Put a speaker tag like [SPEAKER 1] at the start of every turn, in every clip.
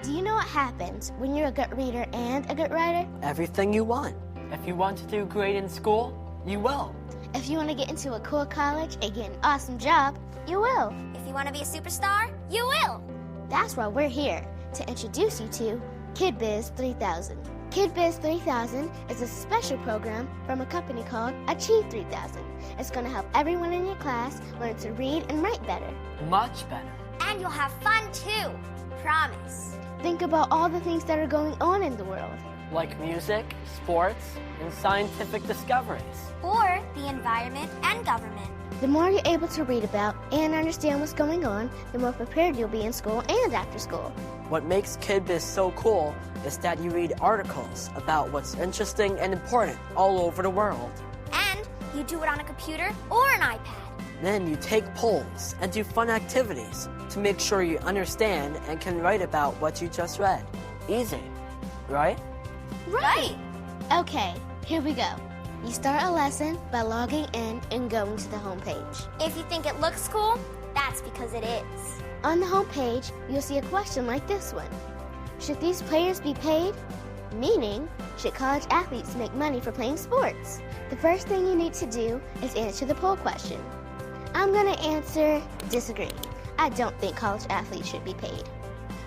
[SPEAKER 1] Do you know what happens when you're a good reader and a good writer?
[SPEAKER 2] Everything you want.
[SPEAKER 3] If you want to do great in school, you will.
[SPEAKER 1] If you want to get into a cool college and get an awesome job, you will.
[SPEAKER 4] If you want to be a superstar, you will.
[SPEAKER 1] That's why we're here, to introduce you to KidBiz3000. KidBiz3000 is a special program from a company called Achieve3000. It's going to help everyone in your class learn to read and write better.
[SPEAKER 3] Much better.
[SPEAKER 4] And you'll have fun too. Promise.
[SPEAKER 1] Think about all the things that are going on in the world.
[SPEAKER 3] Like music, sports, and scientific discoveries.
[SPEAKER 4] Or the environment and government.
[SPEAKER 1] The more you're able to read about and understand what's going on, the more prepared you'll be in school and after school.
[SPEAKER 2] What makes KidBiz so cool is that you read articles about what's interesting and important all over the world.
[SPEAKER 4] And you do it on a computer or an iPad.
[SPEAKER 2] Then you take polls and do fun activities to make sure you understand and can write about what you just read. Easy, right?
[SPEAKER 4] Right.
[SPEAKER 1] Okay, here we go. You start a lesson by logging in and going to the home page.
[SPEAKER 4] If you think it looks cool, that's because it is.
[SPEAKER 1] On the home page, you'll see a question like this one. Should these players be paid? Meaning, should college athletes make money for playing sports? The first thing you need to do is answer the poll question. I'm going to answer disagree. I don't think college athletes should be paid.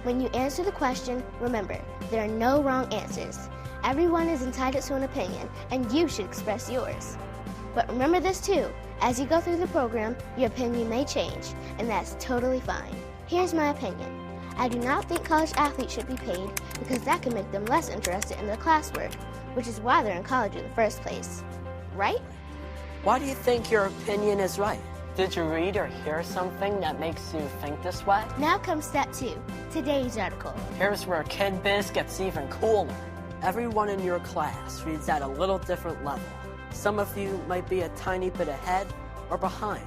[SPEAKER 1] When you answer the question, remember, there are no wrong answers. Everyone is entitled to an opinion, and you should express yours. But remember this too, as you go through the program, your opinion may change, and that's totally fine. Here's my opinion. I do not think college athletes should be paid because that can make them less interested in their classwork, which is why they're in college in the first place. Right?
[SPEAKER 2] Why do you think your opinion is right?
[SPEAKER 3] Did you read or hear something that makes you think this way?
[SPEAKER 1] Now comes step 2, today's article.
[SPEAKER 3] Here's where KidBiz gets even cooler.
[SPEAKER 2] Everyone in your class reads at a little different level. Some of you might be a tiny bit ahead or behind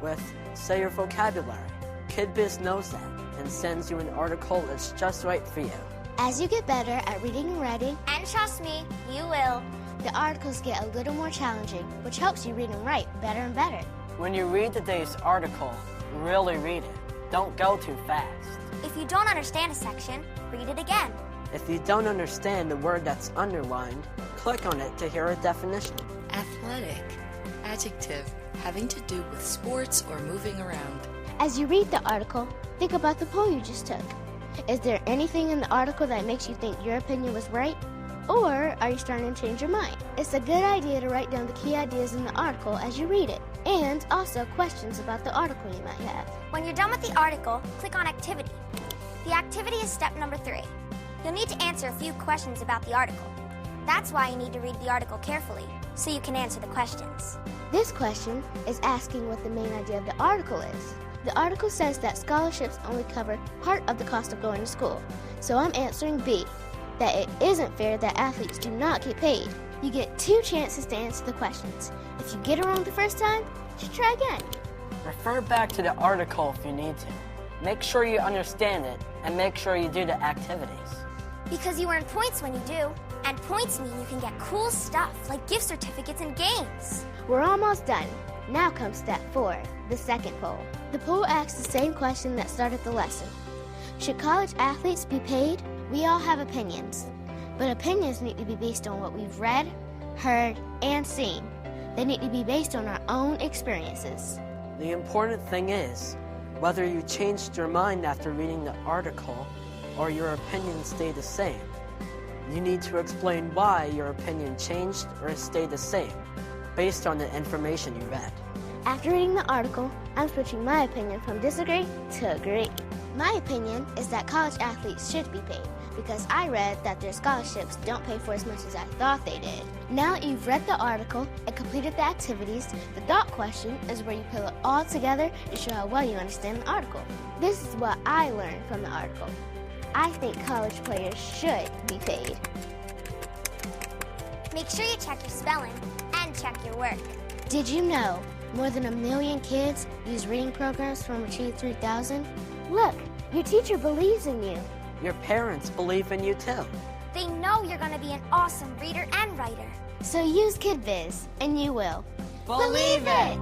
[SPEAKER 2] with, say, your vocabulary. KidBiz knows that and sends you an article that's just right for you.
[SPEAKER 1] As you get better at reading and writing,
[SPEAKER 4] And trust me, you will.
[SPEAKER 1] the articles get a little more challenging, which helps you read and write better and better.
[SPEAKER 3] When you read today's article, really read it. Don't go too fast.
[SPEAKER 4] If you don't understand a section, read it again.
[SPEAKER 2] If you don't understand the word that's underlined, click on it to hear a definition.
[SPEAKER 5] Athletic. Adjective having to do with sports or moving around.
[SPEAKER 1] As you read the article, think about the poll you just took. Is there anything in the article that makes you think your opinion was right? Or are you starting to change your mind? It's a good idea to write down the key ideas in the article as you read it, and also questions about the article you might have.
[SPEAKER 4] When you're done with the article, click on Activity. The activity is step number 3. You'll need to answer a few questions about the article. That's why you need to read the article carefully, so you can answer the questions.
[SPEAKER 1] This question is asking what the main idea of the article is. The article says that scholarships only cover part of the cost of going to school, so I'm answering B, that it isn't fair that athletes do not get paid. You get 2 chances to answer the questions. If you get it wrong the first time, just try again.
[SPEAKER 3] Refer back to the article if you need to. Make sure you understand it, and make sure you do the activities.
[SPEAKER 4] Because you earn points when you do, and points mean you can get cool stuff like gift certificates and games.
[SPEAKER 1] We're almost done. Now comes step 4, the second poll. The poll asks the same question that started the lesson. Should college athletes be paid? We all have opinions, but opinions need to be based on what we've read, heard, and seen. They need to be based on our own experiences.
[SPEAKER 2] The important thing is, whether you changed your mind after reading the article or your opinion stayed the same, you need to explain why your opinion changed or stayed the same, based on the information you read.
[SPEAKER 1] After reading the article, I'm switching my opinion from disagree to agree. My opinion is that college athletes should be paid because I read that their scholarships don't pay for as much as I thought they did. Now that you've read the article and completed the activities, the dot question is where you put it all together and show how well you understand the article. This is what I learned from the article. I think college players should be paid.
[SPEAKER 4] Make sure you check your spelling and check your work.
[SPEAKER 1] Did you know more than 1 million kids use reading programs from Achieve3000? Look, your teacher believes in you.
[SPEAKER 2] Your parents believe in you too.
[SPEAKER 4] They know you're going to be an awesome reader and writer.
[SPEAKER 1] So use KidBiz, and you will.
[SPEAKER 3] Believe it!